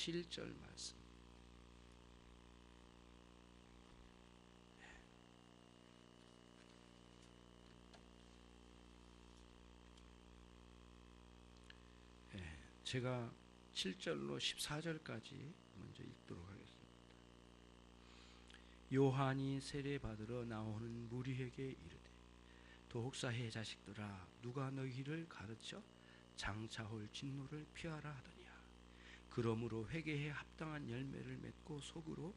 7절 말씀. 제가 7절로 14절까지 먼저 읽도록 하겠습니다. 요한이 세례받으러 나오는 무리에게 이르되 도옥사의 자식들아 누가 너희를 가르쳐 장차올 진노를 피하라 하더냐. 그러므로 회개에 합당한 열매를 맺고 속으로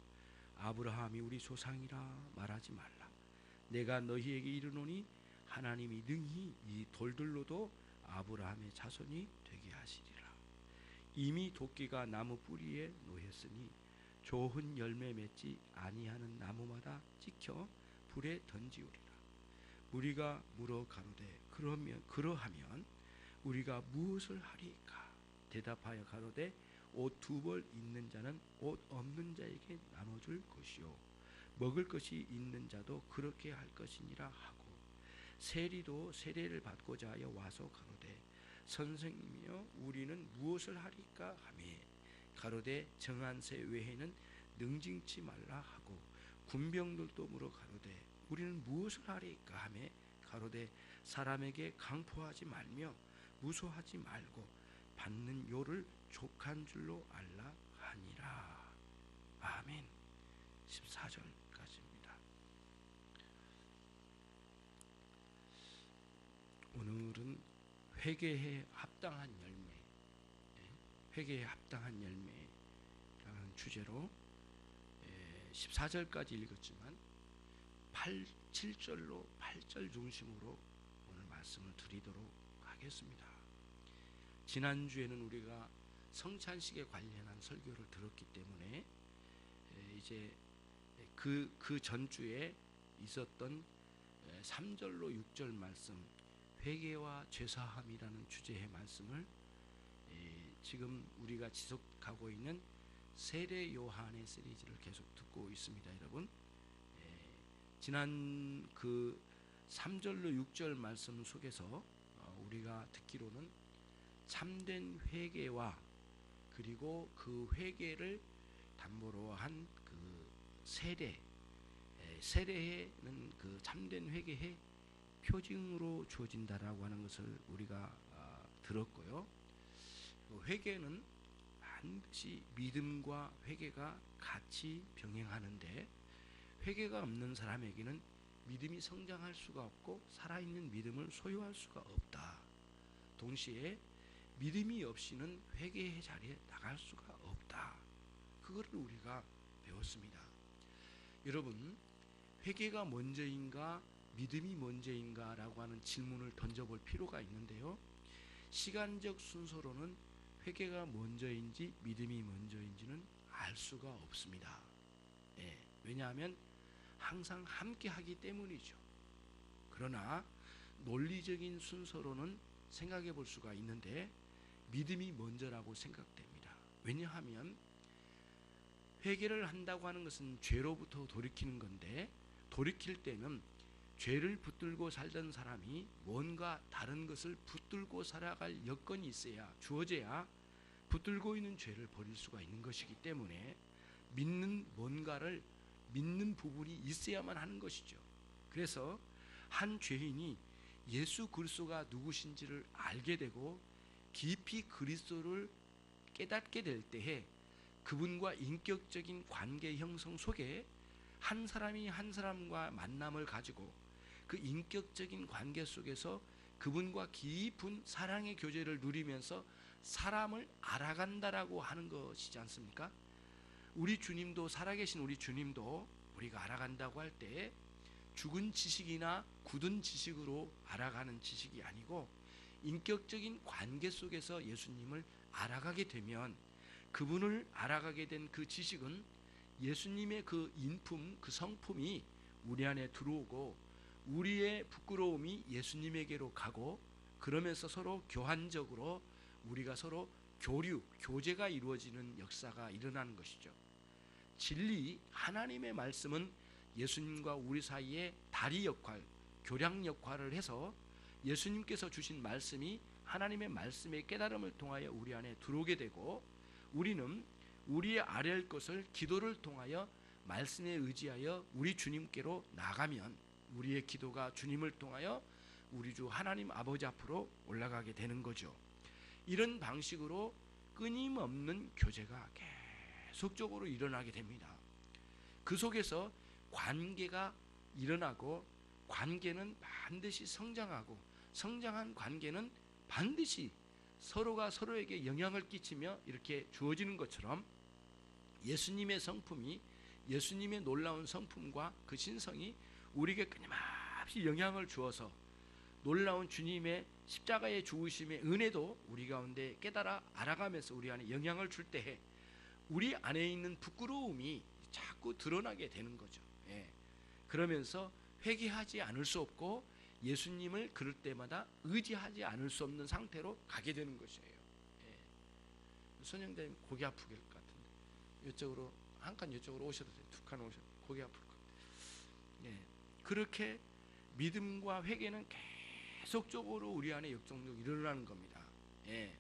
아브라함이 우리 조상이라 말하지 말라. 내가 너희에게 이르노니 하나님이 능히 이 돌들로도 아브라함의 자손이 되게 하시리라. 이미 도끼가 나무 뿌리에 놓였으니 좋은 열매 맺지 아니하는 나무마다 찍혀 불에 던지우리라. 우리가 물어 가로되 그러하면 우리가 무엇을 하리까? 대답하여 가로되 옷 2벌 있는 자는 옷 없는 자에게 나눠줄 것이요 먹을 것이 있는 자도 그렇게 할 것이니라 하고, 세리도 세례를 받고자 하여 와서 가로되 선생님이여 우리는 무엇을 하리까 하며 가로되 정한 새 외에는 능징치 말라 하고, 군병들도 물어 가로되 우리는 무엇을 하리까 하며 가로되 사람에게 강포하지 말며 무소하지 말고 받는 요를 족한 줄로 알라 하니라. 아멘. 14절까지입니다. 오늘은 회개에 합당한 열매, 회개에 합당한 열매라는 주제로 14절까지 읽었지만 7절로 8절 중심으로 오늘 말씀을 드리도록 하겠습니다. 지난주에는 우리가 성찬식에 관련한 설교를 들었기 때문에 이제 그 전주에 있었던 3절로 6절 말씀, 회개와 죄사함이라는 주제의 말씀을 지금 우리가 지속하고 있는 세례 요한의 시리즈를 계속 듣고 있습니다. 여러분, 지난 그 3절로 6절 말씀 속에서 우리가 듣기로는 참된 회개와 그리고 그 회개를 담보로 한 그 세례는 그 참된 회개의 표징으로 주어진다라고 하는 것을 우리가 들었고요. 회개는 반드시 믿음과 회개가 같이 병행하는데, 회개가 없는 사람에게는 믿음이 성장할 수가 없고 살아있는 믿음을 소유할 수가 없다. 동시에 믿음이 없이는 회개의 자리에 나갈 수가 없다. 그거를 우리가 배웠습니다. 여러분, 회개가 먼저인가 믿음이 먼저인가 라고 하는 질문을 던져볼 필요가 있는데요, 시간적 순서로는 회개가 먼저인지 믿음이 먼저인지는 알 수가 없습니다. 왜냐하면 항상 함께 하기 때문이죠. 그러나 논리적인 순서로는 생각해 볼 수가 있는데 믿음이 먼저라고 생각됩니다. 왜냐하면 회개를 한다고 하는 것은 죄로부터 돌이키는 건데, 돌이킬 때는 죄를 붙들고 살던 사람이 뭔가 다른 것을 붙들고 살아갈 여건이 있어야, 주어져야 붙들고 있는 죄를 버릴 수가 있는 것이기 때문에 믿는 뭔가를 믿는 부분이 있어야만 하는 것이죠. 그래서 한 죄인이 예수 그리스도가 누구신지를 알게 되고 깊이 그리스도를 깨닫게 될 때에 그분과 인격적인 관계 형성 속에 한 사람이 한 사람과 만남을 가지고 그 인격적인 관계 속에서 그분과 깊은 사랑의 교제를 누리면서 사람을 알아간다라고 하는 것이지 않습니까? 우리 주님도, 살아계신 우리 주님도 우리가 알아간다고 할 때 죽은 지식이나 굳은 지식으로 알아가는 지식이 아니고 인격적인 관계 속에서 예수님을 알아가게 되면, 그분을 알아가게 된 그 지식은 예수님의 그 인품, 그 성품이 우리 안에 들어오고 우리의 부끄러움이 예수님에게로 가고, 그러면서 서로 교환적으로 우리가 서로 교제가 이루어지는 역사가 일어나는 것이죠. 진리, 하나님의 말씀은 예수님과 우리 사이에 다리 역할, 교량 역할을 해서 예수님께서 주신 말씀이 하나님의 말씀의 깨달음을 통하여 우리 안에 들어오게 되고, 우리는 우리의 아뢰할 것을 기도를 통하여 말씀에 의지하여 우리 주님께로 나가면 우리의 기도가 주님을 통하여 우리 주 하나님 아버지 앞으로 올라가게 되는 거죠. 이런 방식으로 끊임없는 교제가 계속적으로 일어나게 됩니다. 그 속에서 관계가 일어나고 관계는 반드시 성장하고 성장한 관계는 반드시 서로가 서로에게 영향을 끼치며 이렇게 주어지는 것처럼 예수님의 성품이 예수님의 놀라운 성품과 그 신성이 우리에게 끊임없이 영향을 주어서 놀라운 주님의 십자가의 죽으심의 은혜도 우리 가운데 깨달아 알아가면서 우리 안에 영향을 줄 때에 우리 안에 있는 부끄러움이 자꾸 드러나게 되는 거죠. 예. 그러면서 회개하지 않을 수 없고 예수님을 그럴 때마다 의지하지 않을 수 없는 상태로 가게 되는 것이에요. 예. 선영자님 고개 아프길 것 같은데 이쪽으로 한 칸 이쪽으로 오셔도 돼요. 두 칸 오셔도 고개 아플 것 같아요. 예. 그렇게 믿음과 회개는 계속적으로 우리 안에 역동적으로 일어나는 겁니다. 예.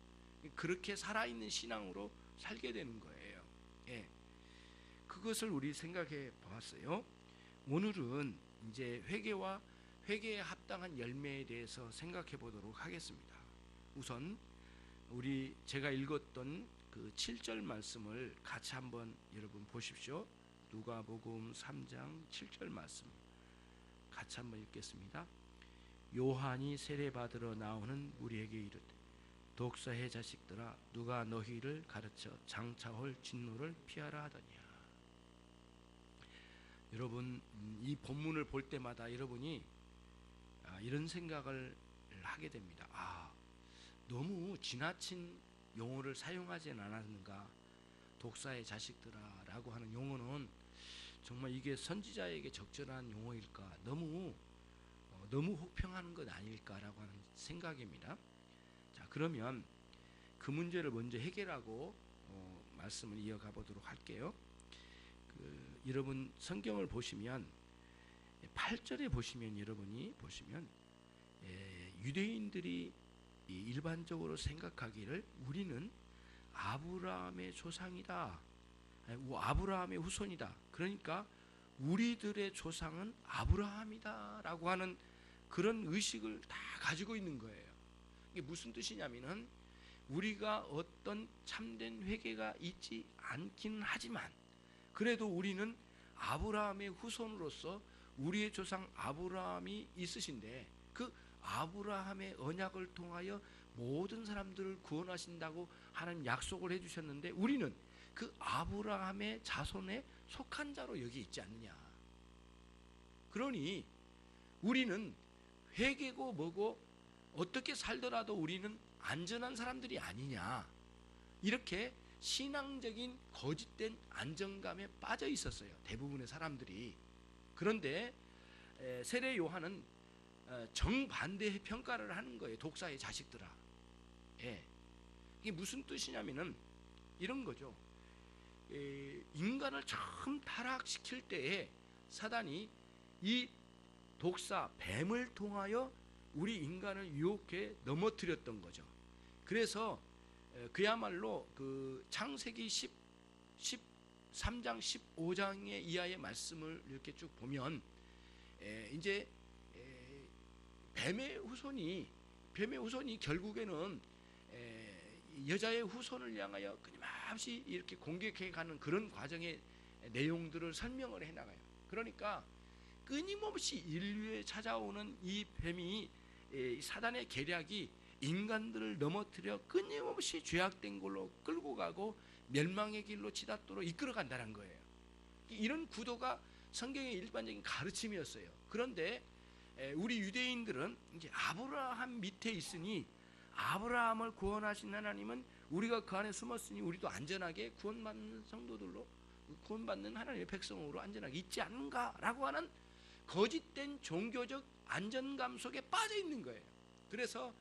그렇게 살아있는 신앙으로 살게 되는 거예요. 예. 그것을 우리 생각해 보았어요. 오늘은 이제 회개와 회개에 합당한 열매에 대해서 생각해 보도록 하겠습니다. 우선 우리 제가 읽었던 그 7절 말씀을 같이 한번 여러분 보십시오. 누가복음 3장 7절 말씀 같이 한번 읽겠습니다. 요한이 세례받으러 나오는 무리에게 이르되 독사의 자식들아 누가 너희를 가르쳐 장차 올 진노를 피하라 하더냐. 여러분 이 본문을 볼 때마다 여러분이 이런 생각을 하게 됩니다. 너무 지나친 용어를 사용하지 않았는가. 독사의 자식들아 라고 하는 용어는 정말 이게 선지자에게 적절한 용어일까. 너무 혹평하는 것 아닐까라고 하는 생각입니다. 자, 그러면 그 문제를 먼저 해결하고 말씀을 이어가 보도록 할게요. 여러분 성경을 보시면 8절에 보시면 여러분이 보시면 유대인들이 일반적으로 생각하기를 우리는 아브라함의 조상이다. 아브라함의 후손이다. 그러니까 우리들의 조상은 아브라함이다 라고 하는 그런 의식을 다 가지고 있는 거예요. 이게 무슨 뜻이냐면은 우리가 어떤 참된 회개가 있지 않긴 하지만 그래도 우리는 아브라함의 후손으로서 우리의 조상 아브라함이 있으신데 그 아브라함의 언약을 통하여 모든 사람들을 구원하신다고 하는 약속을 해주셨는데 우리는 그 아브라함의 자손에 속한 자로 여기 있지 않느냐. 그러니 우리는 회개고 뭐고 어떻게 살더라도 우리는 안전한 사람들이 아니냐. 이렇게 신앙적인 거짓된 안정감에 빠져 있었어요. 대부분의 사람들이. 그런데 세례 요한은 정반대의 평가를 하는 거예요. 독사의 자식들아. 예. 이게 무슨 뜻이냐면은 이런 거죠. 인간을 처음 타락시킬 때에 사단이 이 독사 뱀을 통하여 우리 인간을 유혹해 넘어뜨렸던 거죠. 그래서 그야말로 그 창세기 13장 15장의 이하의 말씀을 이렇게 쭉 보면 이제 뱀의 후손이 결국에는 여자의 후손을 향하여 끊임없이 이렇게 공격해 가는 그런 과정의 내용들을 설명을 해나가요. 그러니까 끊임없이 인류에 찾아오는 이 뱀이 사단의 계략이 인간들을 넘어뜨려 끊임없이 죄악된 걸로 끌고 가고 멸망의 길로 치닫도록 이끌어 간다는 거예요. 이런 구도가 성경의 일반적인 가르침이었어요. 그런데 우리 유대인들은 이제 아브라함 밑에 있으니 아브라함을 구원하신 하나님은 우리가 그 안에 숨었으니 우리도 안전하게 구원받는 성도들로 구원받는 하나님의 백성으로 안전하게 있지 않은가라고 하는 거짓된 종교적 안전감 속에 빠져 있는 거예요. 그래서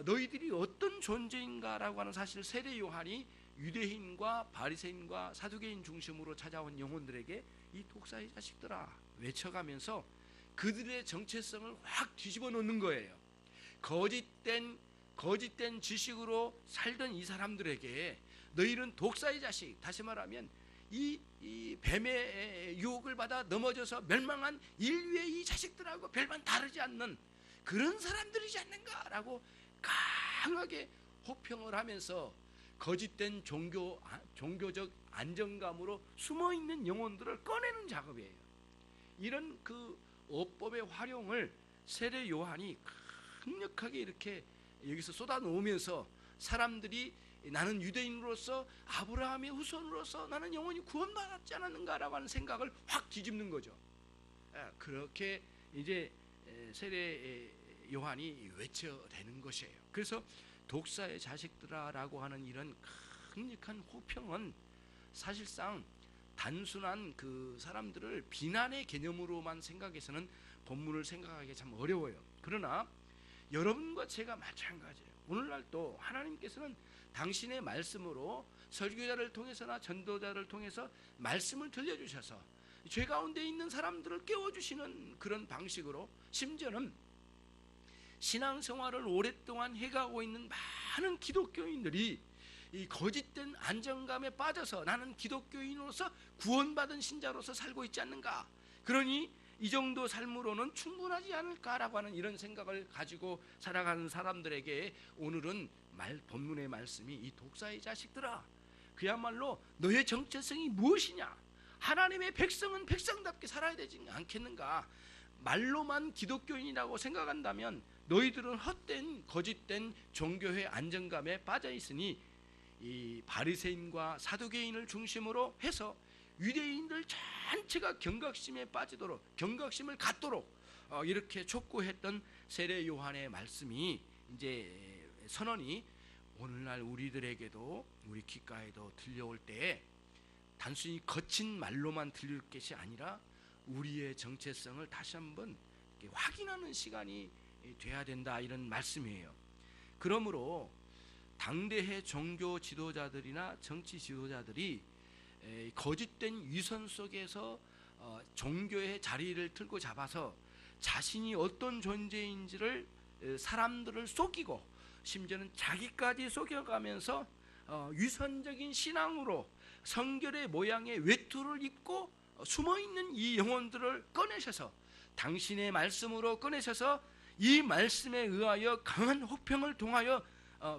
너희들이 어떤 존재인가라고 하는 사실 세례 요한이 유대인과 바리새인과 사두개인 중심으로 찾아온 영혼들에게 이 독사의 자식들아 외쳐가면서 그들의 정체성을 확 뒤집어 놓는 거예요. 거짓된 지식으로 살던 이 사람들에게 너희는 독사의 자식, 다시 말하면 이 뱀의 유혹을 받아 넘어져서 멸망한 인류의 이 자식들하고 별반 다르지 않는 그런 사람들이지 않는가라고 강하게 호평을 하면서 거짓된 종교적 안정감으로 숨어있는 영혼들을 꺼내는 작업이에요. 이런 그 어법의 활용을 세례 요한이 강력하게 이렇게 여기서 쏟아놓으면서 사람들이 나는 유대인으로서 아브라함의 후손으로서 나는 영원히 구원받았지 않았는가라고 하는 생각을 확 뒤집는 거죠. 그렇게 이제 세례 요한이 외쳐대는 것이에요. 그래서 독사의 자식들아라고 하는 이런 강력한 호평은 사실상 단순한 그 사람들을 비난의 개념으로만 생각해서는 본문을 생각하기 참 어려워요. 그러나 여러분과 제가 마찬가지예요. 오늘날 또 하나님께서는 당신의 말씀으로 설교자를 통해서나 전도자를 통해서 말씀을 들려주셔서 죄 가운데 있는 사람들을 깨워주시는 그런 방식으로 심지어는 신앙생활을 오랫동안 해가고 있는 많은 기독교인들이 이 거짓된 안정감에 빠져서 나는 기독교인으로서 구원받은 신자로서 살고 있지 않는가, 그러니 이 정도 삶으로는 충분하지 않을까라고 하는 이런 생각을 가지고 살아가는 사람들에게 오늘은 본문의 말씀이 이 독사의 자식들아, 그야말로 너의 정체성이 무엇이냐, 하나님의 백성은 백성답게 살아야 되지 않겠는가, 말로만 기독교인이라고 생각한다면 너희들은 헛된 거짓된 종교의 안정감에 빠져 있으니 이 바리새인과 사두개인을 중심으로 해서 유대인들 전체가 경각심에 빠지도록, 경각심을 갖도록 이렇게 촉구했던 세례 요한의 말씀이, 이제 선언이 오늘날 우리들에게도, 우리 귓가에도 들려올 때 단순히 거친 말로만 들릴 것이 아니라 우리의 정체성을 다시 한번 확인하는 시간이 돼야 된다, 이런 말씀이에요. 그러므로 당대의 종교 지도자들이나 정치 지도자들이 거짓된 위선 속에서 종교의 자리를 틀고 잡아서 자신이 어떤 존재인지를 사람들을 속이고 심지어는 자기까지 속여가면서 위선적인 신앙으로 성결의 모양의 외투를 입고 숨어있는 이 영혼들을 꺼내셔서 당신의 말씀으로 꺼내셔서 이 말씀에 의하여 강한 호평을 통하여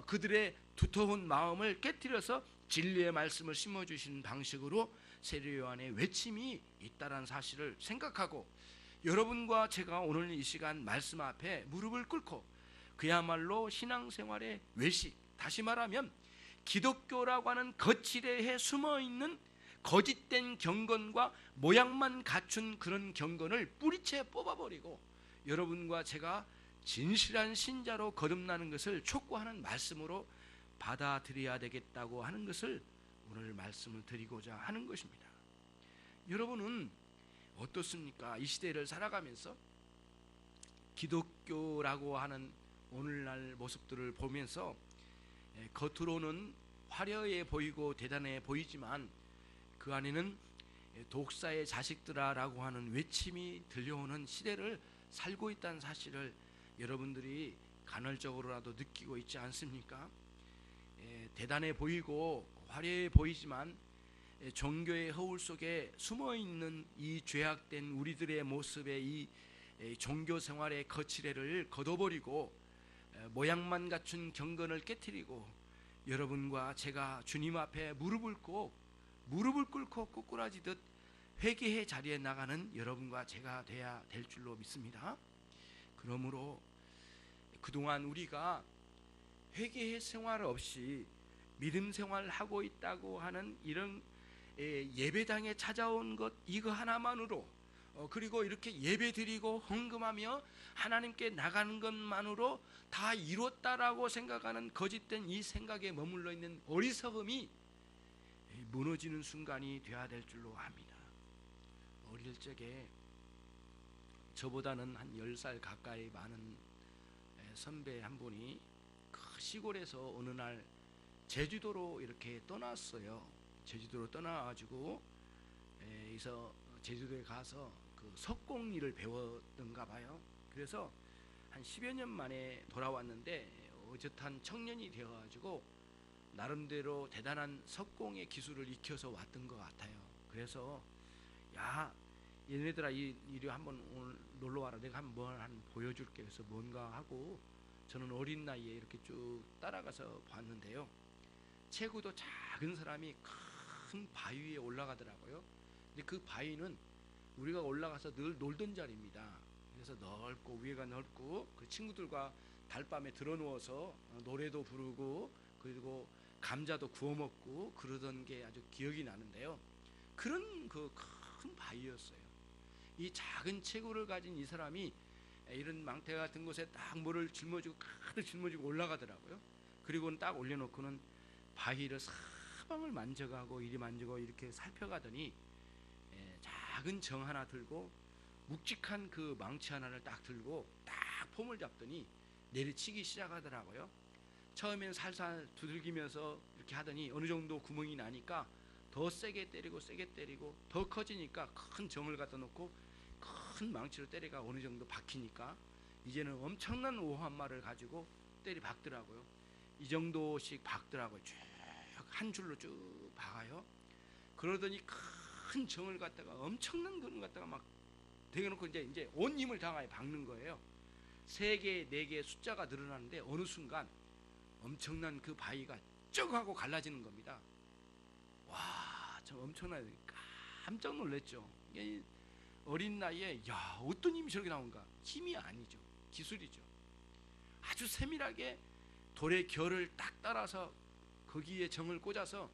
그들의 두터운 마음을 깨뜨려서 진리의 말씀을 심어주시는 방식으로 세례 요한의 외침이 있다는 사실을 생각하고, 여러분과 제가 오늘 이 시간 말씀 앞에 무릎을 꿇고 그야말로 신앙생활의 외식, 다시 말하면 기독교라고 하는 거칠애에 숨어있는 거짓된 경건과 모양만 갖춘 그런 경건을 뿌리채 뽑아버리고 여러분과 제가 진실한 신자로 거듭나는 것을 촉구하는 말씀으로 받아들여야 되겠다고 하는 것을 오늘 말씀을 드리고자 하는 것입니다. 여러분은 어떻습니까? 이 시대를 살아가면서 기독교라고 하는 오늘날 모습들을 보면서 겉으로는 화려해 보이고 대단해 보이지만 그 안에는 독사의 자식들아라고 하는 외침이 들려오는 시대를 살고 있다는 사실을 여러분들이 간헐적으로라도 느끼고 있지 않습니까? 대단해 보이고 화려해 보이지만 종교의 허울 속에 숨어있는 이 죄악된 우리들의 모습의 이 종교 생활의 거칠애를 걷어버리고 모양만 갖춘 경건을 깨트리고 여러분과 제가 주님 앞에 무릎을 꿇고 꼬꾸라지듯 회개의 자리에 나가는 여러분과 제가 돼야 될 줄로 믿습니다. 그러므로 그동안 우리가 회개의 생활 없이 믿음 생활을 하고 있다고 하는 이런 예배당에 찾아온 것 이거 하나만으로, 그리고 이렇게 예배 드리고 헌금하며 하나님께 나가는 것만으로 다 이뤘다라고 생각하는 거짓된 이 생각에 머물러 있는 어리석음이 무너지는 순간이 되어야 될 줄로 압니다. 어릴 적에 저보다는 한 10살 가까이 많은 선배 한 분이 그 시골에서 어느 날 제주도로 이렇게 떠났어요. 제주도로 떠나가지고 여기서 제주도에 가서 그 석공일을 배웠던가 봐요. 그래서 한 10여 년 만에 돌아왔는데 어젓한 청년이 되어가지고 나름대로 대단한 석공의 기술을 익혀서 왔던 것 같아요. 그래서 야 얘네들아 이리 한번 오늘 놀러 와라. 내가 한번 보여줄게. 그래서 뭔가 하고 저는 어린 나이에 이렇게 쭉 따라가서 봤는데요. 체구도 작은 사람이 큰 바위 위에 올라가더라고요. 근데 그 바위는 우리가 올라가서 늘 놀던 자리입니다. 그래서 넓고 위에가 넓고 그 친구들과 달밤에 들어누워서 노래도 부르고 그리고 감자도 구워 먹고 그러던 게 아주 기억이 나는데요. 그런 그 큰 바위였어요. 이 작은 체구를 가진 이 사람이 이런 망태 같은 곳에 딱 물을 짊어지고 가득 짊어지고 올라가더라고요. 그리고는 딱 올려놓고는 바위를 사방을 만져가고 이리 만지고 이렇게 살펴가더니 작은 정 하나 들고 묵직한 그 망치 하나를 딱 들고 딱 폼을 잡더니 내리치기 시작하더라고요. 처음에는 살살 두들기면서 이렇게 하더니 어느 정도 구멍이 나니까 더 세게 때리고 더 커지니까 큰 정을 갖다 놓고 큰 망치로 때리가 어느 정도 박히니까 이제는 엄청난 오한말을 가지고 때리 박더라고요. 이 정도씩 박더라고요. 쭉 한 줄로 쭉 박아요. 그러더니 큰 정을 갖다가 엄청난 거를 갖다가 막 대놓고 이제 온 힘을 다하여 박는 거예요. 3개, 4개 숫자가 늘어나는데 어느 순간 엄청난 그 바위가 쩍 하고 갈라지는 겁니다. 와, 저 엄청나게 깜짝 놀랐죠. 어린 나이에 야 어떤 힘이 저렇게 나온가. 힘이 아니죠, 기술이죠. 아주 세밀하게 돌의 결을 딱 따라서 거기에 정을 꽂아서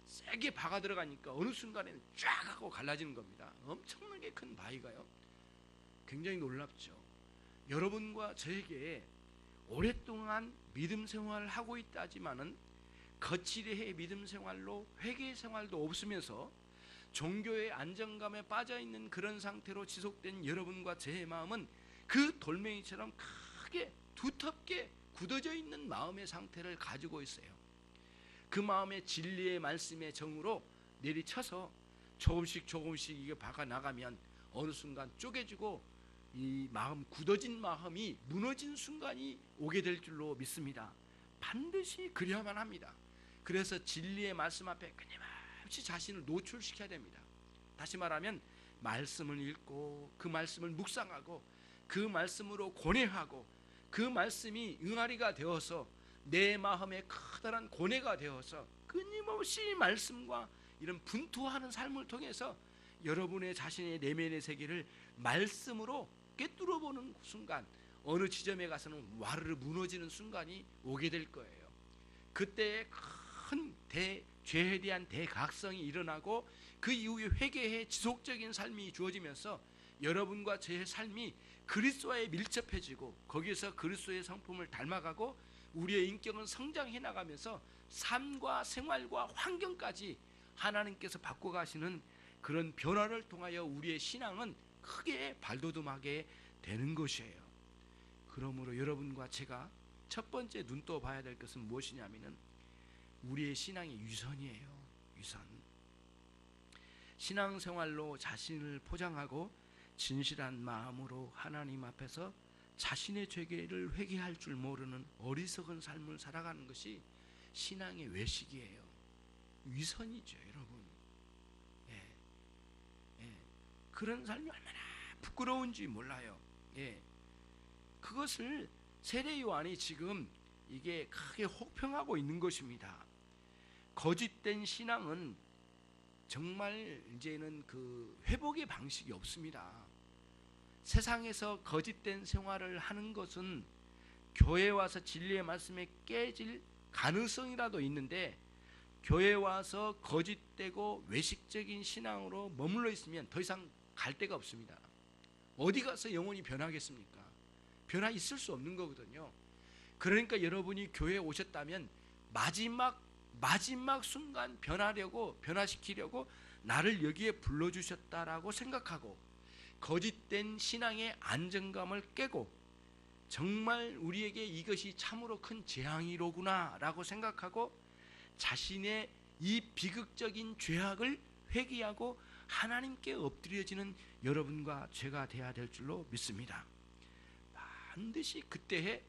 세게 박아 들어가니까 어느 순간에는 쫙 하고 갈라지는 겁니다. 엄청나게 큰 바위가요. 굉장히 놀랍죠. 여러분과 저에게 오랫동안 믿음 생활을 하고 있다지만은 거칠이의 믿음 생활로 회개 생활도 없으면서 종교의 안정감에 빠져있는 그런 상태로 지속된 여러분과 제 마음은 그 돌멩이처럼 크게 두텁게 굳어져 있는 마음의 상태를 가지고 있어요. 그 마음의 진리의 말씀의 정으로 내리쳐서 조금씩 이게 박아 나가면 어느 순간 쪼개지고 이 마음 굳어진 마음이 무너진 순간이 오게 될 줄로 믿습니다. 반드시 그래야만 합니다. 그래서 진리의 말씀 앞에 끊임없이 자신을 노출시켜야 됩니다. 다시 말하면 말씀을 읽고 그 말씀을 묵상하고 그 말씀으로 고뇌하고 그 말씀이 응아리가 되어서 내 마음에 커다란 고뇌가 되어서 끊임없이 말씀과 이런 분투하는 삶을 통해서 여러분의 자신의 내면의 세계를 말씀으로 꿰뚫어 보는 순간 어느 지점에 가서는 와르르 무너지는 순간이 오게 될 거예요. 그때에 큰 죄에 대한 대각성이 일어나고 그 이후에 회개의 지속적인 삶이 주어지면서 여러분과 제 삶이 그리스도에 밀접해지고 거기에서 그리스도의 성품을 닮아가고 우리의 인격은 성장해 나가면서 삶과 생활과 환경까지 하나님께서 바꿔가시는 그런 변화를 통하여 우리의 신앙은 크게 발돋움하게 되는 것이에요. 그러므로 여러분과 제가 첫 번째 눈떠 봐야 될 것은 무엇이냐면은 우리의 신앙의 유선이에요. 유선. 신앙생활로 자신을 포장하고 진실한 마음으로 하나님 앞에서 자신의 죄를 회개할 줄 모르는 어리석은 삶을 살아가는 것이 신앙의 외식이에요. 위선이죠, 여러분. 그런 삶이 얼마나 부끄러운지 몰라요. 그것을 세례 요한이 지금 이게 크게 혹평하고 있는 것입니다. 거짓된 신앙은 정말 이제는 그 회복의 방식이 없습니다. 세상에서 거짓된 생활을 하는 것은 교회 와서 진리의 말씀에 깨질 가능성이라도 있는데 교회 와서 거짓되고 외식적인 신앙으로 머물러 있으면 더 이상 갈 데가 없습니다. 어디 가서 영혼이 변하겠습니까? 변화 있을 수 없는 거거든요. 그러니까 여러분이 교회에 오셨다면 마지막 순간 변화시키려고 나를 여기에 불러주셨다라고 생각하고 거짓된 신앙의 안정감을 깨고 정말 우리에게 이것이 참으로 큰 재앙이로구나 라고 생각하고 자신의 이 비극적인 죄악을 회개하고 하나님께 엎드려지는 여러분과 제가 되어야 될 줄로 믿습니다. 반드시 그때에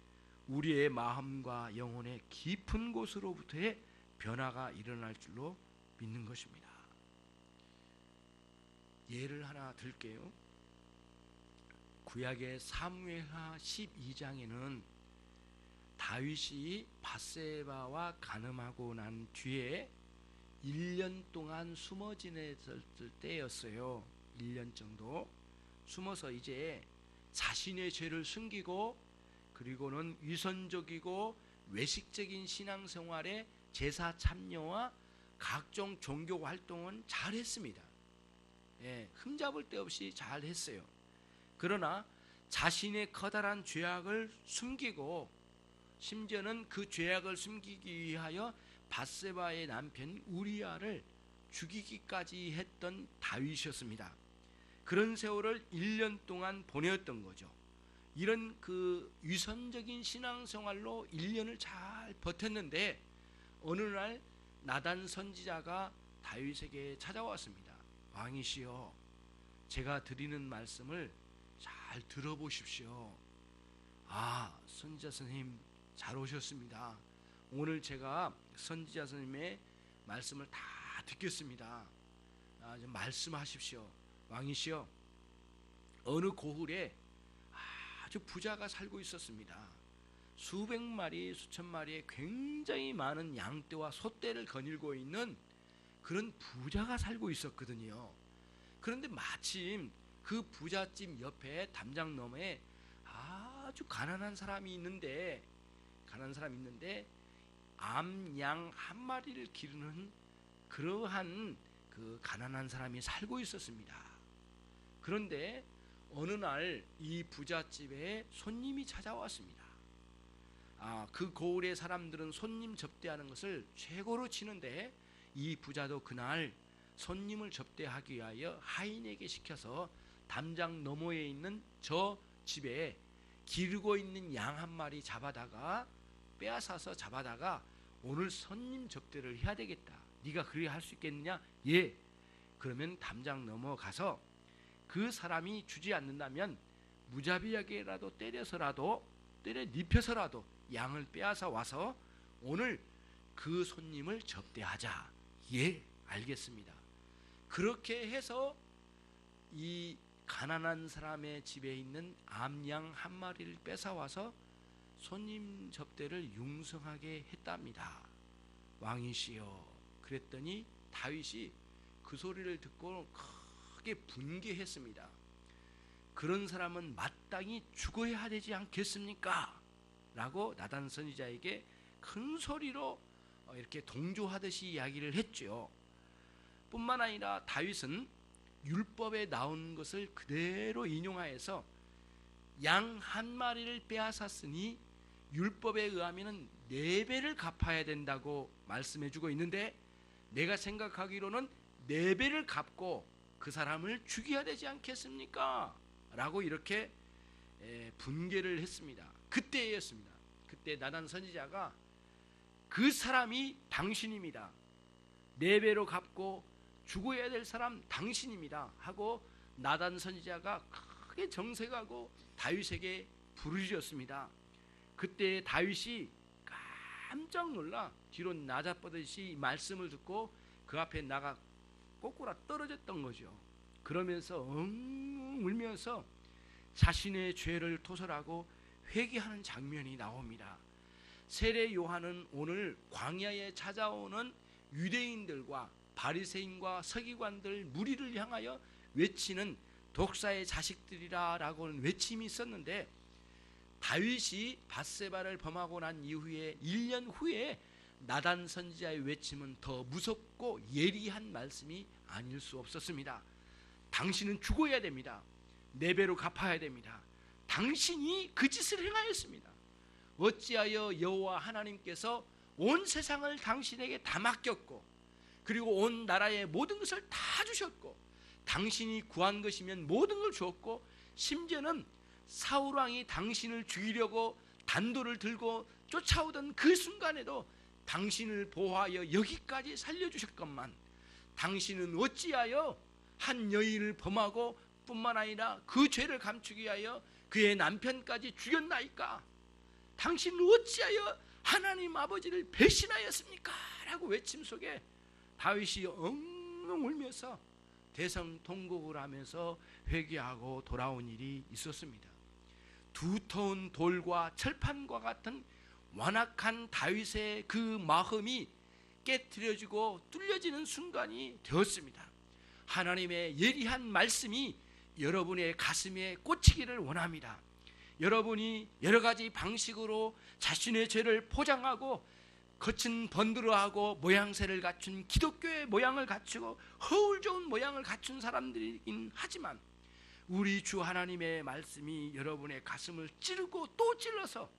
우리의 마음과 영혼의 깊은 곳으로부터의 변화가 일어날 줄로 믿는 것입니다. 예를 하나 들게요. 구약의 사무엘하 12장에는 다윗이 밧세바와 간음하고 난 뒤에 1년 동안 숨어 지냈을 때였어요. 1년 정도 숨어서 이제 자신의 죄를 숨기고, 그리고는 위선적이고 외식적인 신앙생활에 제사 참여와 각종 종교 활동은 잘했습니다. 흠잡을 데 없이 잘했어요. 그러나 자신의 커다란 죄악을 숨기고, 심지어는 그 죄악을 숨기기 위하여 밧세바의 남편 우리아를 죽이기까지 했던 다윗이었습니다. 그런 세월을 1년 동안 보내었던 거죠. 이런 그 위선적인 신앙생활로 1년을 잘 버텼는데, 어느 날 나단 선지자가 다윗에게 찾아왔습니다. 왕이시여, 제가 드리는 말씀을 잘 들어보십시오. 선지자 선생님 잘 오셨습니다. 오늘 제가 선지자 선생님의 말씀을 다 듣겠습니다. 좀 말씀하십시오. 왕이시여, 어느 고을에 아주 부자가 살고 있었습니다. 수백 마리, 수천 마리의 굉장히 많은 양떼와 소떼를 거닐고 있는 그런 부자가 살고 있었거든요. 그런데 마침 그 부잣집 옆에 담장 너머에 아주 가난한 사람이 있는데 암, 양 한 마리를 기르는 그러한 그 가난한 사람이 살고 있었습니다. 그런데 어느 날 이 부잣집에 손님이 찾아왔습니다. 그 고을의 사람들은 손님 접대하는 것을 최고로 치는데, 이 부자도 그날 손님을 접대하기 위하여 하인에게 시켜서 담장 너머에 있는 저 집에 기르고 있는 양 한 마리 빼앗아서 잡아다가 오늘 손님 접대를 해야 되겠다. 네가 그리 할 수 있겠느냐? 예. 그러면 담장 넘어가서 그 사람이 주지 않는다면 무자비하게라도 때려 눕혀서라도 양을 빼앗아 와서 오늘 그 손님을 접대하자. 예, 알겠습니다. 그렇게 해서 이 가난한 사람의 집에 있는 암양 한 마리를 뺏어와서 손님 접대를 융성하게 했답니다. 왕이시여. 그랬더니 다윗이 그 소리를 듣고 크게 분개했습니다. 그런 사람은 마땅히 죽어야 되지 않겠습니까? 라고 나단 선지자에게 큰 소리로 이렇게 동조하듯이 이야기를 했죠. 뿐만 아니라 다윗은 율법에 나온 것을 그대로 인용하여서 양 한 마리를 빼앗았으니 율법에 의하면 4배를 갚아야 된다고 말씀해주고 있는데, 내가 생각하기로는 4배를 갚고 그 사람을 죽여야 되지 않겠습니까? 라고 이렇게 분개를 했습니다. 그때였습니다. 그때 나단 선지자가 그 사람이 당신입니다. 4배로 갚고 죽어야 될 사람 당신입니다 하고 나단 선지자가 크게 정색하고 다윗에게 부르짖었습니다. 그때 다윗이 깜짝 놀라 뒤로 나자뻗듯이 말씀을 듣고 그 앞에 나가 꼬꾸라 떨어졌던 거죠. 그러면서 엉엉 울면서 자신의 죄를 토설하고 회개하는 장면이 나옵니다. 세례 요한은 오늘 광야에 찾아오는 유대인들과 바리새인과 서기관들 무리를 향하여 외치는 독사의 자식들이라 라고는 외침이 있었는데, 다윗이 밧세바를 범하고 난 이후에 1년 후에 나단 선지자의 외침은 더 무섭고 예리한 말씀이 아닐 수 없었습니다. 당신은 죽어야 됩니다. 4배로 갚아야 됩니다. 당신이 그 짓을 행하였습니다. 어찌하여 여호와 하나님께서 온 세상을 당신에게 다 맡겼고, 그리고 온 나라의 모든 것을 다 주셨고, 당신이 구한 것이면 모든 걸 주었고, 심지어는 사울왕이 당신을 죽이려고 단도를 들고 쫓아오던 그 순간에도 당신을 보호하여 여기까지 살려주셨건만, 당신은 어찌하여 한 여인을 범하고 뿐만 아니라 그 죄를 감추기 위하여 그의 남편까지 죽였나이까? 당신은 어찌하여 하나님 아버지를 배신하였습니까? 라고 외침 속에 다윗이 엉엉 울면서 대성통곡을 하면서 회개하고 돌아온 일이 있었습니다. 두터운 돌과 철판과 같은 완악한 다윗의 그 마음이 깨트려지고 뚫려지는 순간이 되었습니다. 하나님의 예리한 말씀이 여러분의 가슴에 꽂히기를 원합니다. 여러분이 여러 가지 방식으로 자신의 죄를 포장하고 거친 번드러하고 모양새를 갖춘 기독교의 모양을 갖추고 허울 좋은 모양을 갖춘 사람들이긴 하지만 우리 주 하나님의 말씀이 여러분의 가슴을 찌르고 또 찔러서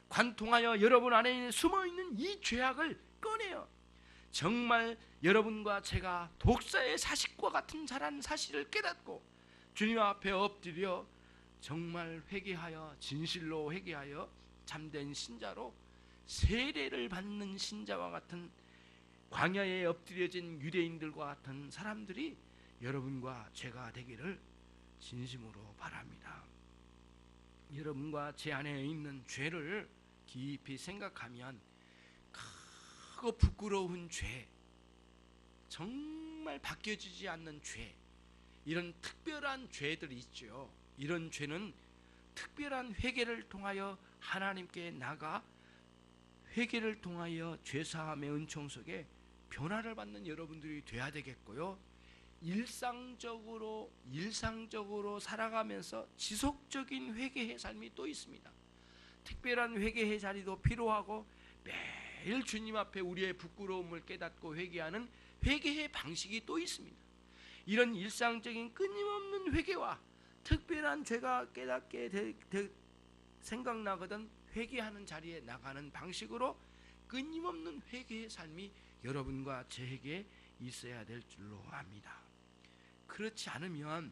관통하여 여러분 안에 숨어있는 이 죄악을 꺼내요. 정말 여러분과 제가 독사의 사식과 같은 자라는 사실을 깨닫고 주님 앞에 엎드려 정말 회개하여 진실로 회개하여 참된 신자로 세례를 받는 신자와 같은 광야에 엎드려진 유대인들과 같은 사람들이 여러분과 제가 되기를 진심으로 바랍니다. 여러분과 제 안에 있는 죄를 깊이 생각하면 크고 부끄러운 죄, 정말 바뀌어지지 않는 죄, 이런 특별한 죄들이 있죠. 이런 죄는 특별한 회개를 통하여 하나님께 나가 회개를 통하여 죄사함의 은총 속에 변화를 받는 여러분들이 돼야 되겠고요. 일상적으로 살아가면서 지속적인 회개의 삶이 또 있습니다. 특별한 회개의 자리도 필요하고 매일 주님 앞에 우리의 부끄러움을 깨닫고 회개하는 회개의 방식이 또 있습니다. 이런 일상적인 끊임없는 회개와 특별한 죄가 깨닫게 생각나거든 회개하는 자리에 나가는 방식으로 끊임없는 회개의 삶이 여러분과 저에게 있어야 될 줄로 압니다. 그렇지 않으면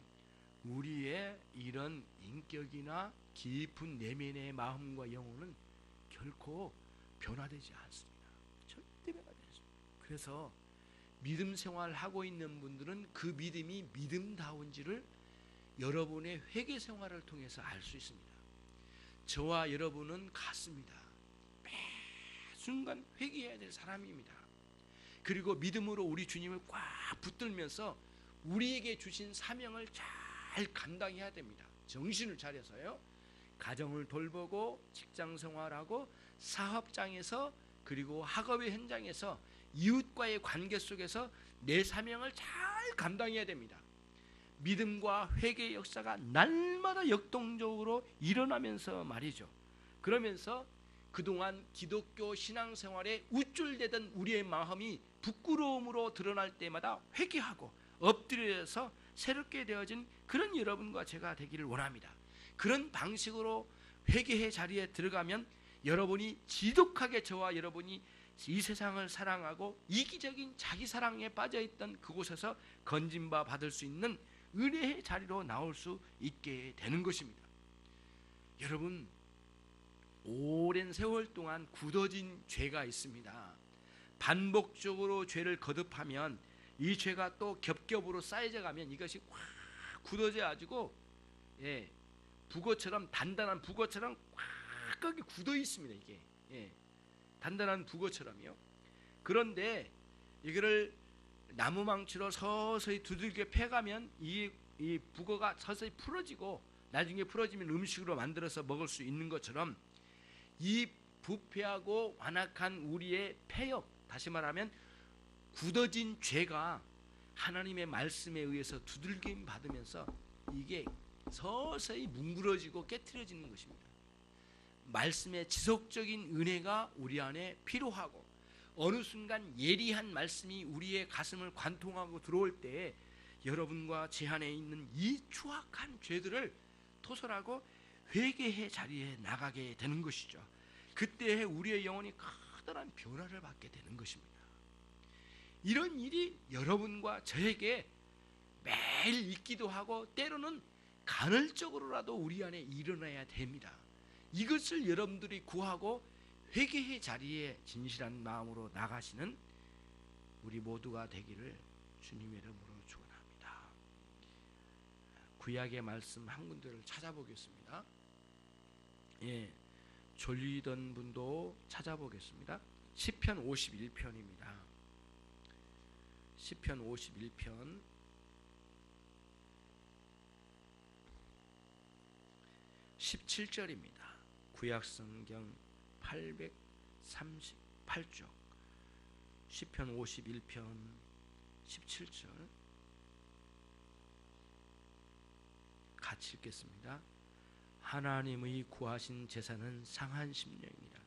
우리의 이런 인격이나 깊은 내면의 마음과 영혼은 결코 변화되지 않습니다. 절대 변화되지 않습니다. 그래서 믿음 생활하고 있는 분들은 그 믿음이 믿음다운지를 여러분의 회개 생활을 통해서 알 수 있습니다. 저와 여러분은 같습니다. 매 순간 회개해야 될 사람입니다. 그리고 믿음으로 우리 주님을 꽉 붙들면서 우리에게 주신 사명을 잘 감당해야 됩니다. 정신을 차려서요. 가정을 돌보고 직장 생활하고 사업장에서 그리고 학업의 현장에서 이웃과의 관계 속에서 내 사명을 잘 감당해야 됩니다. 믿음과 회개의 역사가 날마다 역동적으로 일어나면서 말이죠. 그러면서 그동안 기독교 신앙생활에 우쭐대던 우리의 마음이 부끄러움으로 드러날 때마다 회개하고 엎드려서 새롭게 되어진 그런 여러분과 제가 되기를 원합니다. 그런 방식으로 회개의 자리에 들어가면 여러분이 지독하게 저와 여러분이 이 세상을 사랑하고 이기적인 자기 사랑에 빠져있던 그곳에서 건진바 받을 수 있는 은혜의 자리로 나올 수 있게 되는 것입니다. 여러분, 오랜 세월 동안 굳어진 죄가 있습니다. 반복적으로 죄를 거듭하면 이 죄가 또 겹겹으로 쌓여져 가면 이것이 확 굳어져 가지고 북어처럼 단단한 북어처럼 확 거기 굳어 있습니다. 이게 단단한 북어처럼요. 그런데 이거를 나무망치로 서서히 두들겨 패가면 이 북어가 서서히 풀어지고 나중에 풀어지면 음식으로 만들어서 먹을 수 있는 것처럼 이 부패하고 완악한 우리의 폐역, 다시 말하면 굳어진 죄가 하나님의 말씀에 의해서 두들김 받으면서 이게 서서히 뭉그러지고 깨트려지는 것입니다. 말씀의 지속적인 은혜가 우리 안에 필요하고 어느 순간 예리한 말씀이 우리의 가슴을 관통하고 들어올 때에 여러분과 제 안에 있는 이 추악한 죄들을 토설하고 회개의 자리에 나가게 되는 것이죠. 그때 우리의 영혼이 커다란 변화를 받게 되는 것입니다. 이런 일이 여러분과 저에게 매일 있기도 하고 때로는 간헐적으로라도 우리 안에 일어나야 됩니다. 이것을 여러분들이 구하고 회개의 자리에 진실한 마음으로 나가시는 우리 모두가 되기를 주님의 이름으로 축원합니다. 구약의 말씀 한 군데를 찾아보겠습니다. 졸리던 분도 찾아보겠습니다. 시편 51편입니다. 시편 51편 17절입니다. 구약성경 838쪽 시편 51편 17절 같이 읽겠습니다. 하나님의 구하신 제사는 상한 심령이라.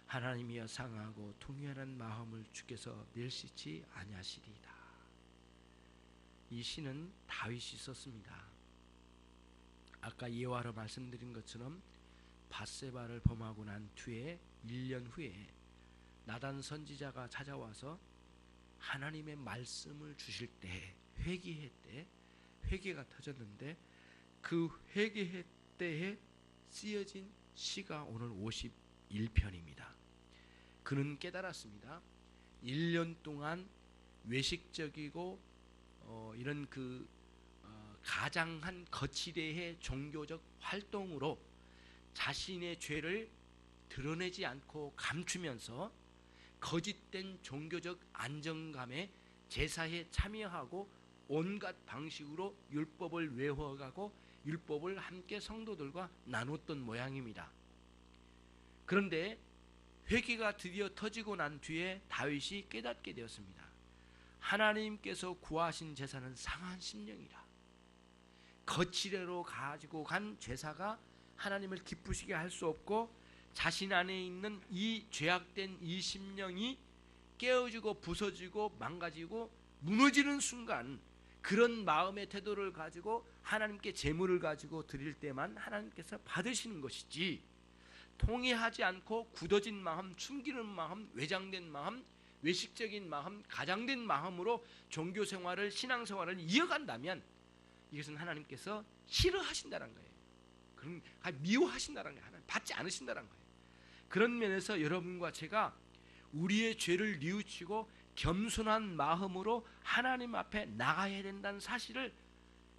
하나님이여 상하고 통회하는 마음을 주께서 멸시치 아니하시리이다. 이 시는 다윗이 썼습니다. 아까 예화로 말씀드린 것처럼 밧세바를 범하고 난 뒤에 1년 후에 나단 선지자가 찾아와서 하나님의 말씀을 주실 때 회개할 때 회개가 터졌는데 그 회개할 때에 쓰여진 시가 오늘 51편입니다. 그는 깨달았습니다. 1년 동안 외식적이고 이런 가장한 거칠의 종교적 활동으로 자신의 죄를 드러내지 않고 감추면서 거짓된 종교적 안정감에 제사에 참여하고 온갖 방식으로 율법을 외워가고 율법을 함께 성도들과 나눴던 모양입니다. 그런데 회개가 드디어 터지고 난 뒤에 다윗이 깨닫게 되었습니다. 하나님께서 구하신 제사는 상한 심령이라. 거칠애로 가지고 간 제사가 하나님을 기쁘시게 할 수 없고 자신 안에 있는 이 죄악된 이 심령이 깨어지고 부서지고 망가지고 무너지는 순간 그런 마음의 태도를 가지고 하나님께 제물을 가지고 드릴 때만 하나님께서 받으시는 것이지, 통회하지 않고 굳어진 마음, 숨기는 마음, 외장된 마음, 외식적인 마음, 가장된 마음으로 종교생활을 신앙생활을 이어간다면 이것은 하나님께서 싫어하신다는 거예요. 그런 미워하신다는 거예요. 하나님 받지 않으신다는 거예요. 그런 면에서 여러분과 제가 우리의 죄를 뉘우치고 겸손한 마음으로 하나님 앞에 나가야 된다는 사실을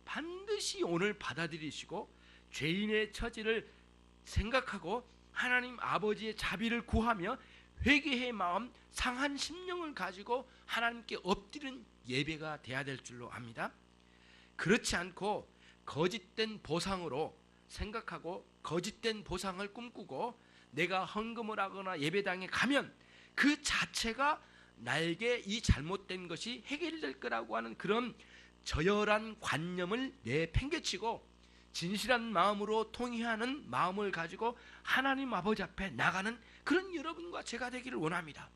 반드시 오늘 받아들이시고 죄인의 처지를 생각하고 하나님 아버지의 자비를 구하며 회개의 마음, 상한 심령을 가지고 하나님께 엎드리는 예배가 돼야 될 줄로 압니다. 그렇지 않고 거짓된 보상으로 생각하고 거짓된 보상을 꿈꾸고 내가 헌금을 하거나 예배당에 가면 그 자체가 나에게 이 잘못된 것이 해결될 거라고 하는 그런 저열한 관념을 내팽개치고 진실한 마음으로 통회하는 마음을 가지고 하나님 아버지 앞에 나가는 그런 여러분과 제가 되기를 원합니다.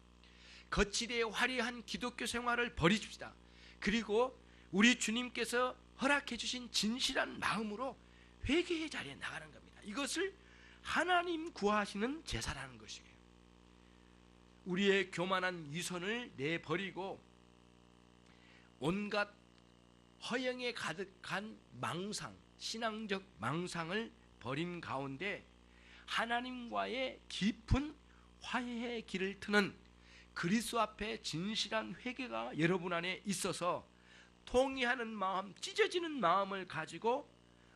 거칠에 화려한 기독교 생활을 버리십시다. 그리고 우리 주님께서 허락해 주신 진실한 마음으로 회개의 자리에 나가는 겁니다. 이것을 하나님 구하시는 제사라는 것이에요. 우리의 교만한 위선을 내버리고 온갖 허영에 가득한 망상, 신앙적 망상을 버린 가운데 하나님과의 깊은 화해의 길을 트는 그리스도 앞에 진실한 회개가 여러분 안에 있어서 통회하는 마음, 찢어지는 마음을 가지고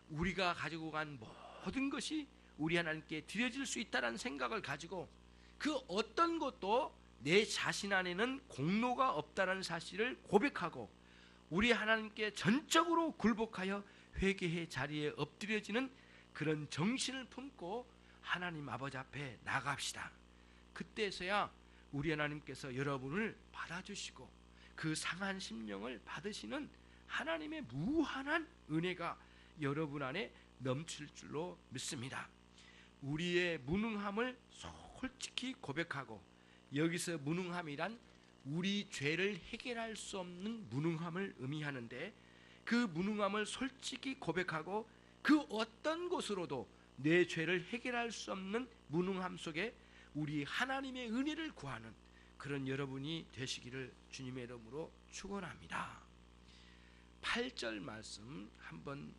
우리가 가지고 간 모든 것이 우리 하나님께 드려질 수 있다는 생각을 가지고 그 어떤 것도 내 자신 안에는 공로가 없다는 사실을 고백하고 우리 하나님께 전적으로 굴복하여 회개의 자리에 엎드려지는 그런 정신을 품고 하나님 아버지 앞에 나갑시다. 그때서야 우리 하나님께서 여러분을 받아주시고 그 상한 심령을 받으시는 하나님의 무한한 은혜가 여러분 안에 넘칠 줄로 믿습니다. 우리의 무능함을 솔직히 고백하고, 여기서 무능함이란 우리 죄를 해결할 수 없는 무능함을 의미하는데, 그 무능함을 솔직히 고백하고 그 어떤 것으로도 내 죄를 해결할 수 없는 무능함 속에 우리 하나님의 은혜를 구하는 그런 여러분이 되시기를 주님의 이름으로 축원합니다. 8절 말씀 한번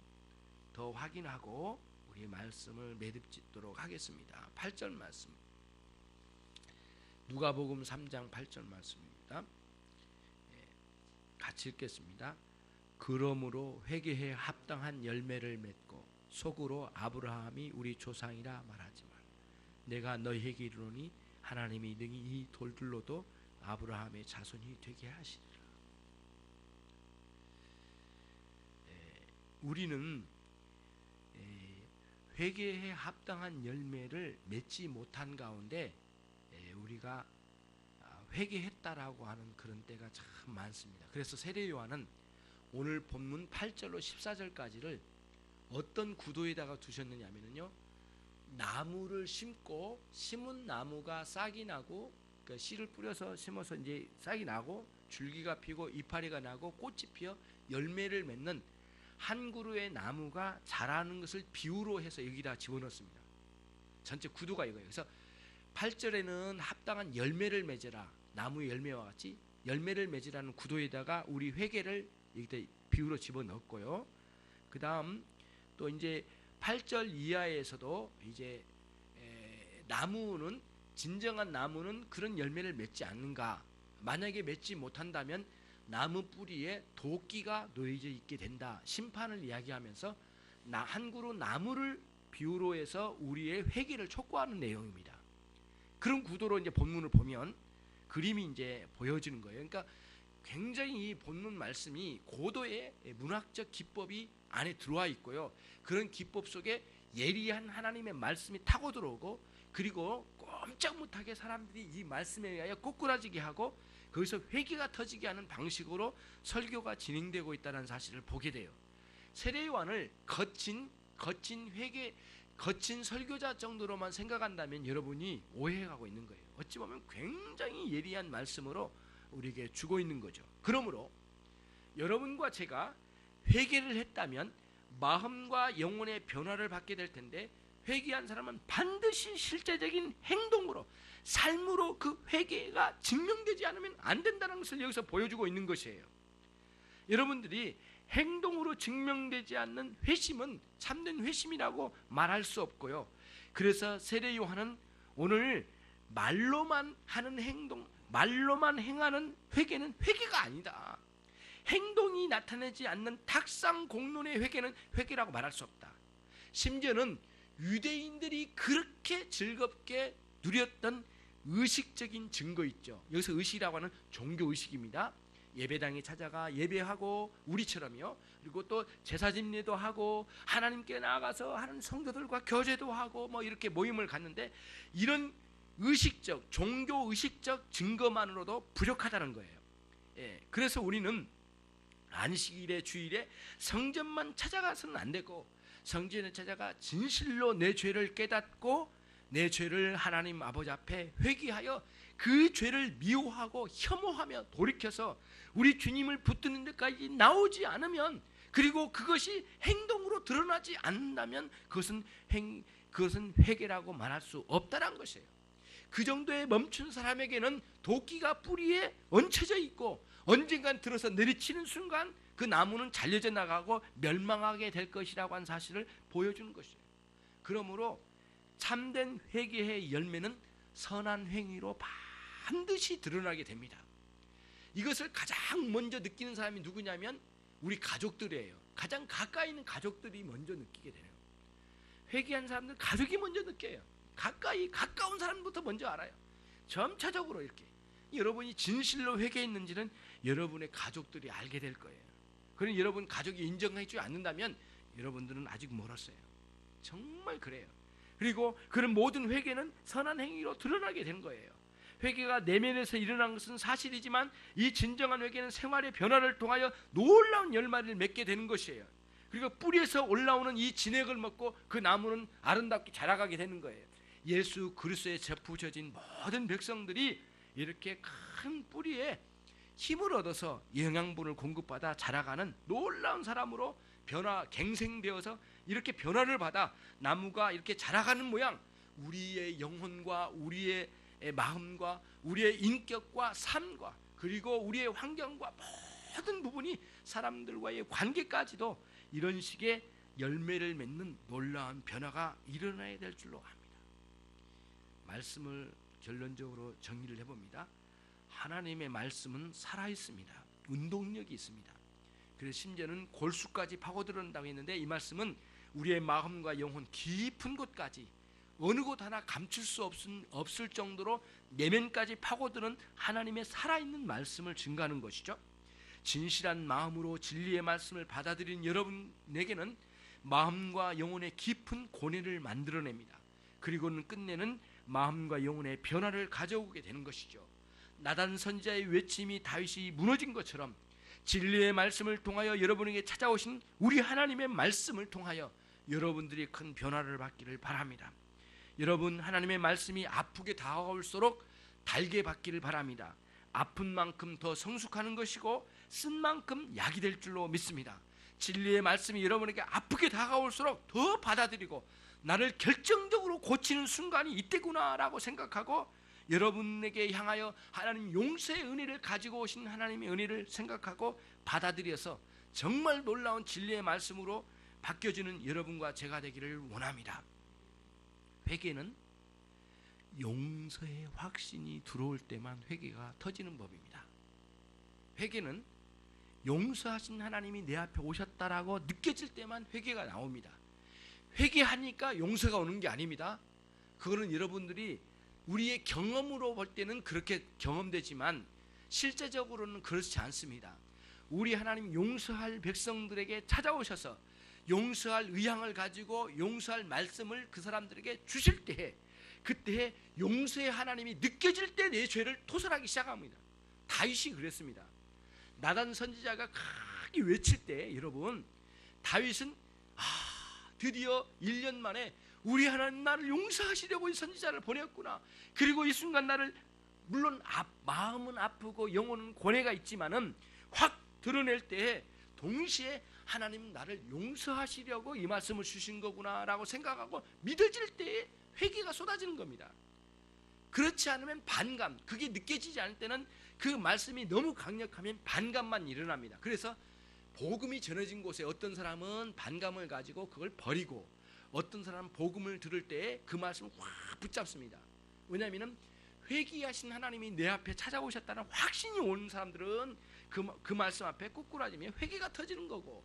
더 확인하고 우리 말씀을 매듭짓도록 하겠습니다. 8절 말씀, 누가복음 3장 8절 말씀입니다. 같이 읽겠습니다. 그러므로 회개에 합당한 열매를 맺고 속으로 아브라함이 우리 조상이라 말하지 말. 내가 너희에게 이르노니 하나님이 능히 이 돌들로도 아브라함의 자손이 되게 하시리라. 우리는 회개에 합당한 열매를 맺지 못한 가운데 우리가 회개했다라고 하는 그런 때가 참 많습니다. 그래서 세례 요한은 오늘 본문 8절로 14절까지를 어떤 구도에다가 두셨느냐면요, 나무를 심고 심은 나무가 싹이 나고 그 씨를 뿌려서 심어서 이제 싹이 나고 줄기가 피고 이파리가 나고 꽃이 피어 열매를 맺는 한 그루의 나무가 자라는 것을 비유로 해서 여기다 집어넣습니다. 전체 구도가 이거예요. 그래서 8절에는 합당한 열매를 맺으라, 나무의 열매와 같이 열매를 맺으라는 구도에다가 우리 회개를 여기다 비유로 집어넣었고요. 그 다음 또 이제 8절 이하에서도 이제 나무는, 진정한 나무는 그런 열매를 맺지 않는가, 만약에 맺지 못한다면 나무 뿌리에 도끼가 놓여져 있게 된다, 심판을 이야기하면서 한 그루 나무를 비유로 해서 우리의 회개를 촉구하는 내용입니다. 그런 구도로 이제 본문을 보면 그림이 이제 보여지는 거예요. 그러니까 굉장히 이 본문 말씀이 고도의 문학적 기법이 안에 들어와 있고요. 그런 기법 속에 예리한 하나님의 말씀이 타고 들어오고, 그리고 꼼짝 못하게 사람들이 이 말씀에 의하여 꼬꾸라지게 하고 거기서 회개가 터지게 하는 방식으로 설교가 진행되고 있다는 사실을 보게 돼요. 세례 요한을 거친 회개, 거친 설교자 정도로만 생각한다면 여러분이 오해하고 있는 거예요. 어찌 보면 굉장히 예리한 말씀으로 우리에게 주고 있는 거죠. 그러므로 여러분과 제가 회개를 했다면 마음과 영혼의 변화를 받게 될 텐데, 회개한 사람은 반드시 실제적인 행동으로, 삶으로 그 회개가 증명되지 않으면 안 된다는 것을 여기서 보여주고 있는 것이에요. 여러분들이 행동으로 증명되지 않는 회심은 참된 회심이라고 말할 수 없고요. 그래서 세례 요한은 오늘 말로만 하는 행동, 말로만 행하는 회개는 회개가 아니다, 행동이 나타내지 않는 탁상 공론의 회개는 회개라고 말할 수 없다. 심지어는 유대인들이 그렇게 즐겁게 누렸던 의식적인 증거 있죠. 여기서 의식이라고 하는 종교 의식입니다. 예배당에 찾아가 예배하고 우리처럼요. 그리고 또 제사집례도 하고 하나님께 나아가서 하는 성도들과 교제도 하고 뭐 이렇게 모임을 갖는데, 이런 의식적, 종교 의식적 증거만으로도 부족하다는 거예요. 그래서 우리는 안식일에, 주일에 성전만 찾아가서는 안 되고, 성전에 찾아가 진실로 내 죄를 깨닫고 내 죄를 하나님 아버지 앞에 회개하여 그 죄를 미워하고 혐오하며 돌이켜서 우리 주님을 붙드는 데까지 나오지 않으면, 그리고 그것이 행동으로 드러나지 않는다면 그것은 회개라고 말할 수 없다는 것이에요. 그 정도에 멈춘 사람에게는 도끼가 뿌리에 얹혀져 있고 언젠간 들어서 내리치는 순간 그 나무는 잘려져 나가고 멸망하게 될 것이라고 하는 사실을 보여주는 것이에요. 그러므로 참된 회개의 열매는 선한 행위로 반드시 드러나게 됩니다. 이것을 가장 먼저 느끼는 사람이 누구냐면 우리 가족들이에요. 가장 가까이 있는 가족들이 먼저 느끼게 돼요. 회개한 사람들 가족이 먼저 느껴요. 가까운 사람부터 먼저 알아요. 점차적으로 이렇게 여러분이 진실로 회개했는지는 여러분의 가족들이 알게 될 거예요. 그러니 여러분 가족이 인정해주지 않는다면 여러분들은 아직 멀었어요. 정말 그래요. 그리고 그런 모든 회개는 선한 행위로 드러나게 된 거예요. 회개가 내면에서 일어난 것은 사실이지만 이 진정한 회개는 생활의 변화를 통하여 놀라운 열매를 맺게 되는 것이에요. 그리고 뿌리에서 올라오는 이 진액을 먹고 그 나무는 아름답게 자라가게 되는 거예요. 예수 그리스도에 접붙여진 모든 백성들이 이렇게 큰 뿌리에 힘을 얻어서 영양분을 공급받아 자라가는 놀라운 사람으로 갱생되어서 이렇게 변화를 받아 나무가 이렇게 자라가는 모양, 우리의 영혼과 우리의 마음과 우리의 인격과 삶과 그리고 우리의 환경과 모든 부분이 사람들과의 관계까지도 이런 식의 열매를 맺는 놀라운 변화가 일어나야 될 줄로 압니다. 말씀을 결론적으로 정리를 해봅니다. 하나님의 말씀은 살아있습니다. 운동력이 있습니다. 그래서 심지어는 골수까지 파고들어온다고 했는데, 이 말씀은 우리의 마음과 영혼 깊은 곳까지 어느 곳 하나 감출 수 없을 정도로 내면까지 파고드는 하나님의 살아있는 말씀을 증거하는 것이죠. 진실한 마음으로 진리의 말씀을 받아들인 여러분에게는 마음과 영혼의 깊은 고뇌를 만들어냅니다. 그리고는 끝내는 마음과 영혼의 변화를 가져오게 되는 것이죠. 나단 선지자의 외침이 다윗이 무너진 것처럼 진리의 말씀을 통하여 여러분에게 찾아오신 우리 하나님의 말씀을 통하여 여러분들이 큰 변화를 받기를 바랍니다. 여러분, 하나님의 말씀이 아프게 다가올수록 달게 받기를 바랍니다. 아픈 만큼 더 성숙하는 것이고 쓴 만큼 약이 될 줄로 믿습니다. 진리의 말씀이 여러분에게 아프게 다가올수록 더 받아들이고 나를 결정적으로 고치는 순간이 이때구나라고 생각하고 여러분에게 향하여 하나님 용서의 은혜를 가지고 오신 하나님의 은혜를 생각하고 받아들여서 정말 놀라운 진리의 말씀으로 바뀌어지는 여러분과 제가 되기를 원합니다. 회개는 용서의 확신이 들어올 때만 회개가 터지는 법입니다. 회개는 용서하신 하나님이 내 앞에 오셨다라고 느껴질 때만 회개가 나옵니다. 회개하니까 용서가 오는 게 아닙니다. 그거는 여러분들이 우리의 경험으로 볼 때는 그렇게 경험되지만 실제적으로는 그렇지 않습니다. 우리 하나님 용서할 백성들에게 찾아오셔서 용서할 의향을 가지고 용서할 말씀을 그 사람들에게 주실 때에 그때에 용서의 하나님이 느껴질 때 내 죄를 토설하기 시작합니다. 다윗이 그랬습니다. 나단 선지자가 크게 외칠 때 여러분, 다윗은 드디어 1년 만에 우리 하나님 나를 용서하시려고 이 선지자를 보냈구나. 그리고 이 순간 나를 물론 마음은 아프고 영혼은 고뇌가 있지만은 확 드러낼 때에 동시에 하나님 나를 용서하시려고 이 말씀을 주신 거구나라고 생각하고 믿어질 때에 회개가 쏟아지는 겁니다. 그렇지 않으면 반감, 그게 느껴지지 않을 때는 그 말씀이 너무 강력하면 반감만 일어납니다. 그래서 복음이 전해진 곳에 어떤 사람은 반감을 가지고 그걸 버리고 어떤 사람은 복음을 들을 때에 그 말씀을 확 붙잡습니다. 왜냐하면 회개하신 하나님이 내 앞에 찾아오셨다는 확신이 오는 사람들은 그 말씀 앞에 꿇꾸라지며 회개가 터지는 거고,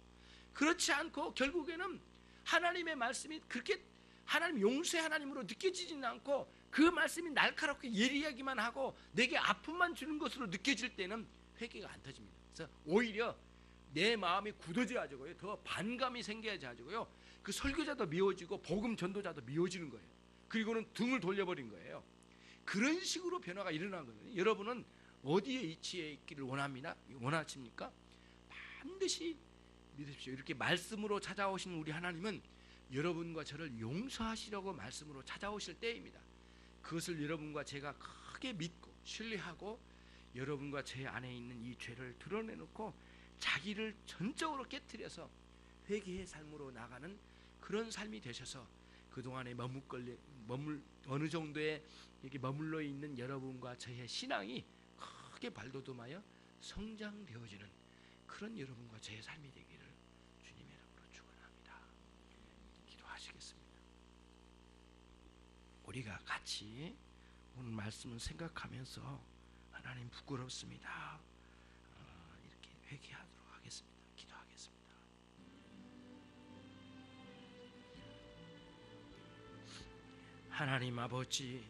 그렇지 않고 결국에는 하나님의 말씀이 그렇게 하나님 용서의 하나님으로 느껴지지는 않고 그 말씀이 날카롭게 예리하기만 하고 내게 아픔만 주는 것으로 느껴질 때는 회개가 안 터집니다. 그래서 오히려 내 마음이 굳어져가지고요, 더 반감이 생겨야지고요, 그 설교자도 미워지고 복음 전도자도 미워지는 거예요. 그리고는 등을 돌려버린 거예요. 그런 식으로 변화가 일어난 거예요. 여러분은 어디에 위치해 있기를 원하십니까? 반드시 믿으십시오. 이렇게 말씀으로 찾아오신 우리 하나님은 여러분과 저를 용서하시려고 말씀으로 찾아오실 때입니다. 그것을 여러분과 제가 크게 믿고 신뢰하고 여러분과 제 안에 있는 이 죄를 드러내놓고 자기를 전적으로 깨트려서 회개의 삶으로 나가는 그런 삶이 되셔서 그동안에 어느 정도의 이렇게 머물러 있는 여러분과 저의 신앙이 크게 발돋움하여 성장되어지는 그런 여러분과 저의 삶이 되기를 주님의 이름으로 축원합니다. 기도하시겠습니다. 우리가 같이 오늘 말씀을 생각하면서 하나님 부끄럽습니다, 이렇게 회개하도록 하겠습니다. 기도하겠습니다. 하나님 아버지,